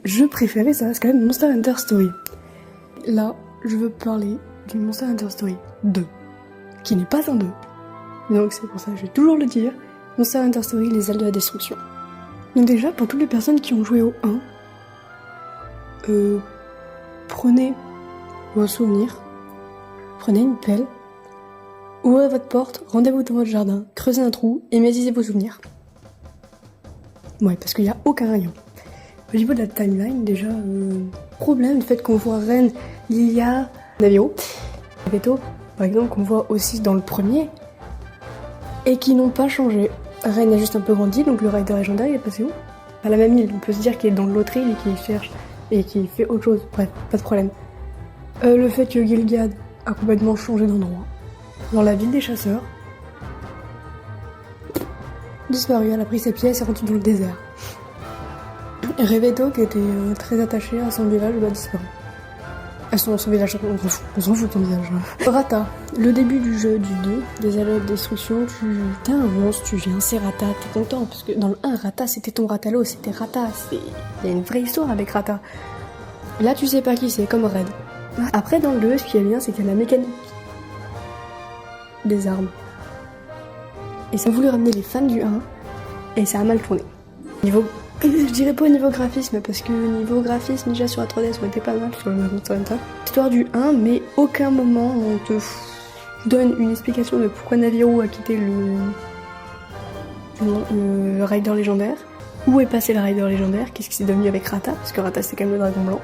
jeux préférés, ça reste quand même Monster Hunter Story. Là, je veux parler du Monster Hunter Story 2, qui n'est pas un 2. Donc c'est pour ça que je vais toujours le dire, Monster Hunter Story, les ailes de la destruction. Donc déjà, pour toutes les personnes qui ont joué au 1, prenez vos souvenirs, prenez une pelle, ouvrez votre porte, rendez-vous dans votre jardin, creusez un trou et médisez vos souvenirs. Ouais, parce qu'il n'y a aucun rayon. Au niveau de la timeline, déjà, problème du fait qu'on voit Ren, Lilia, Naviero, Beto, par exemple, qu'on voit aussi dans le premier, et qui n'ont pas changé. Ren a juste un peu grandi, donc le rider légendaire, il est passé où? À la même île, on peut se dire qu'il est dans l'autre île et qu'il cherche, et qu'il fait autre chose, bref, pas de problème. Le fait que Gilgad a complètement changé d'endroit, dans la ville des chasseurs, disparu, elle a pris ses pièces et est rentrée dans le désert. Reveto, qui était très attaché à son village, a disparu. Son village, on s'en fout de ton village. Rata, le début du jeu, du 2, des alloys de destruction, t'as un monstre, tu viens, c'est Rata, t'es content, parce que dans le 1, Rata, c'était ton Ratalo, c'était Rata, il y a une vraie histoire avec Rata. Là, tu sais pas qui c'est, comme Red. Après, dans le 2, ce qui est bien, c'est qu'il y a la mécanique des armes. Et ça a voulu ramener les fans du 1, et ça a mal tourné. Je dirais pas au niveau graphisme, parce que niveau graphisme, déjà sur la 3DS, on était pas mal sur le Monster Hunter. Histoire du 1, mais aucun moment on te donne une explication de pourquoi Naviero a quitté le Rider légendaire. Où est passé le Rider légendaire? Qu'est-ce qui s'est devenu avec Rata? Parce que Rata c'était quand même le dragon blanc.